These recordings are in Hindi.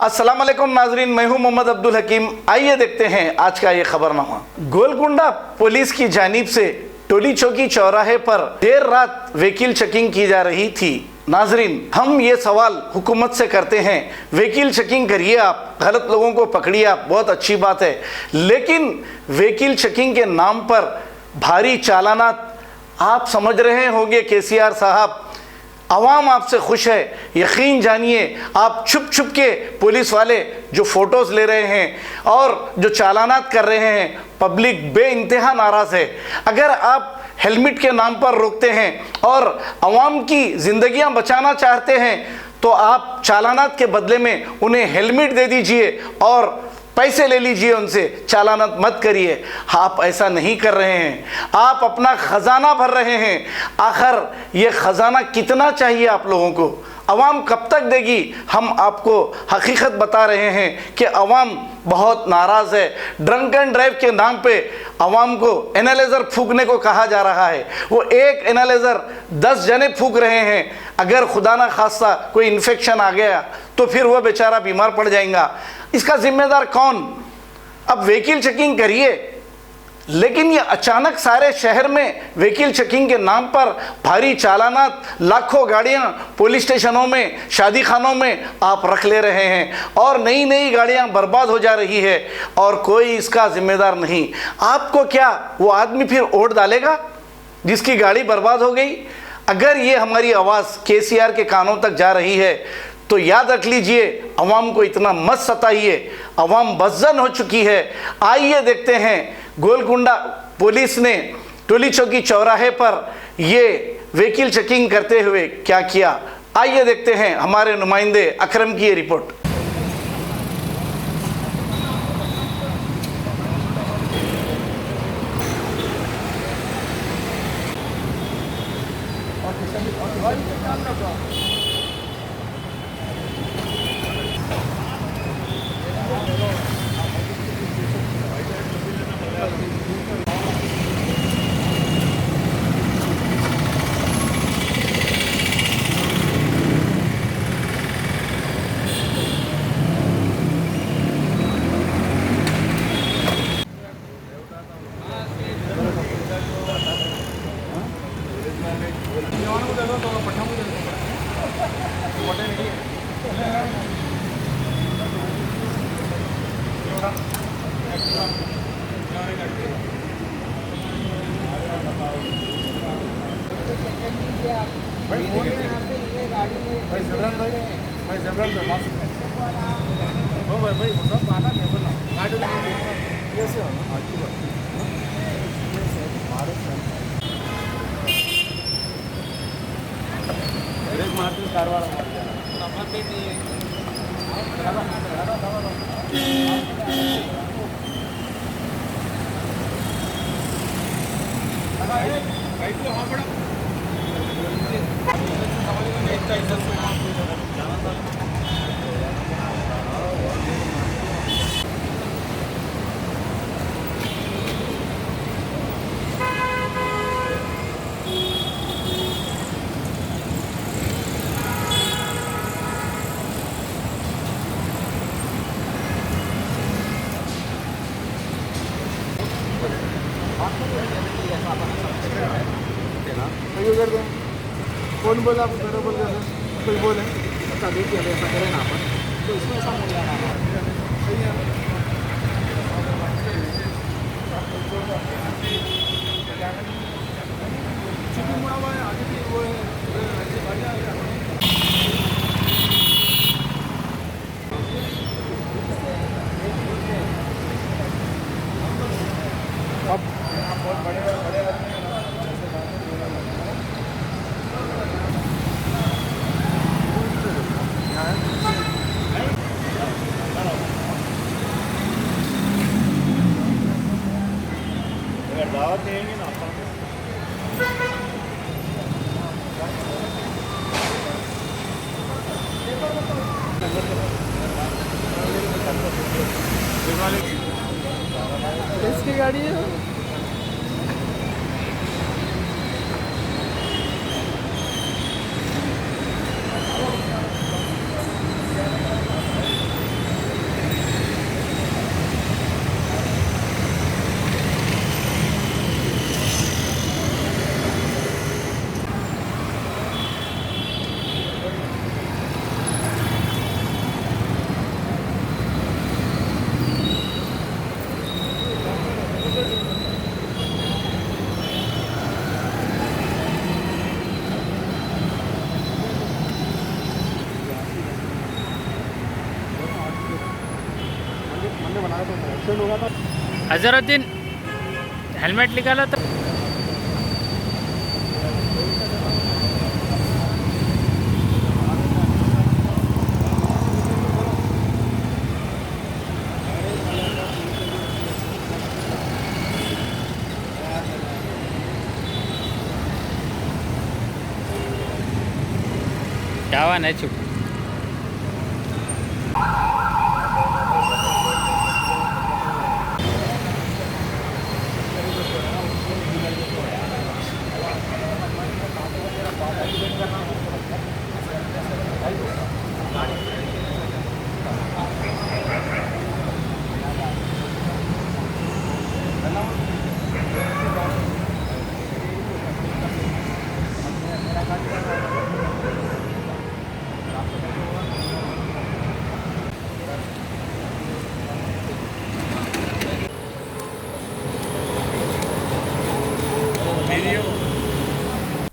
अस्सलाम वालेकुम नाजरीन, मैं हूं मोहम्मद अब्दुल हकीम। आइए देखते हैं आज का ये खबरनामा। गोलकुंडा पुलिस की जानिब से टोली चौकी चौराहे पर देर रात व्हीकल चेकिंग की जा रही थी। नाजरीन, हम ये सवाल हुकूमत से करते हैं, व्हीकल चेकिंग करिए, आप गलत लोगों को पकड़िए, आप बहुत अच्छी बात है, लेकिन व्हीकल चेकिंग के नाम पर भारी चालानात, आप समझ रहे होंगे केसीआर साहब, अवाम आपसे खुश है। यकीन जानिए, आप छुप छुप के पुलिस वाले जो फ़ोटोज़ ले रहे हैं और जो चालानात कर रहे हैं, पब्लिक बे इंतहा नाराज़ है। अगर आप हेलमेट के नाम पर रोकते हैं और अवाम की ज़िंदगियां बचाना चाहते हैं तो आप चालानात के बदले में उन्हें हेलमेट दे दीजिए और पैसे ले लीजिए उनसे, चालानात मत करिए। आप ऐसा नहीं कर रहे हैं, आप अपना ख़जाना भर रहे हैं। आखिर ये ख़जाना कितना चाहिए आप लोगों को? अवाम कब तक देगी? हम आपको हकीकत बता रहे हैं कि अवाम बहुत नाराज़ है। ड्रंक एंड ड्राइव के नाम पे अवाम को एनालाइज़र फूकने को कहा जा रहा है। वो एक एनालाइज़र 10 जने फूक रहे हैं। अगर खुदा ना खास्ता कोई इन्फेक्शन आ गया तो फिर वह बेचारा बीमार पड़ जाएगा। इसका जिम्मेदार कौन? अब व्हीकल चेकिंग करिए, लेकिन ये अचानक सारे शहर में व्हीकल चेकिंग के नाम पर भारी चालानात, लाखों गाड़ियां पुलिस स्टेशनों में, शादी खानों में आप रख ले रहे हैं और नई नई गाड़ियां बर्बाद हो जा रही है और कोई इसका जिम्मेदार नहीं। आपको क्या वो आदमी फिर वोट डालेगा जिसकी गाड़ी बर्बाद हो गई? अगर ये हमारी आवाज़ केसीआर के कानों तक जा रही है तो याद रख लीजिए, अवाम को इतना मत सताइए, अवाम बज़्ज़न हो चुकी है। आइए देखते हैं गोलकुंडा पुलिस ने टोली चौकी चौराहे पर ये व्हीकल चेकिंग करते हुए क्या किया। आइए देखते हैं हमारे नुमाइंदे अकरम की ये रिपोर्ट। कौन बोला आपको? बराबर जैसे कोई बोले अच्छा देखिए ऐसा करें ना अपन, तो इसमें ऐसा हो जा रहा है। अब बहुत बड़े बड़े दावत देंगे ना किसकी गाड़ी है? मैंने बनाया तो एक्सीडेंट हुआ था। अजहरुद्दीन हेलमेट निकालो तो। क्या हुआ नहीं चुप।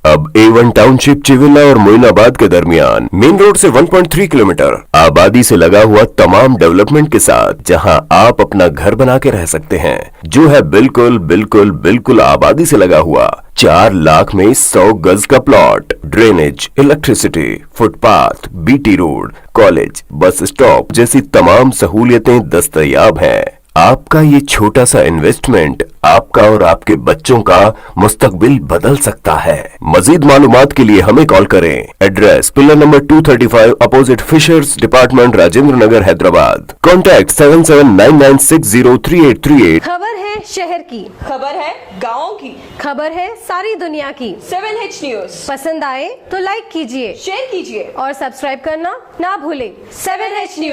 अब A1 टाउनशिप चिविला और मोइनाबाद के दरमियान मेन रोड से 1.3 किलोमीटर आबादी से लगा हुआ तमाम डेवलपमेंट के साथ जहां आप अपना घर बना के रह सकते हैं, जो है बिल्कुल बिल्कुल बिल्कुल आबादी से लगा हुआ 4 लाख में 100 गज का plot, drainage, electricity, footpath, BT road, college, bus stop जैसी तमाम सहूलियतें दस्तयाब हैं। आपका ये छोटा सा इन्वेस्टमेंट आपका और आपके बच्चों का मुस्तकबिल बदल सकता है। मजीद मालूमात के लिए हमें कॉल करें। Address pillar number 235 opposite fishers department, Rajendra Nagar, Hyderabad. Contact 7799603838। खबर है शहर की, खबर है गाँव की, खबर है सारी दुनिया की। 7H न्यूज पसंद आए तो लाइक कीजिए, शेयर कीजिए और सब्सक्राइब करना ना भूलें। 7H news.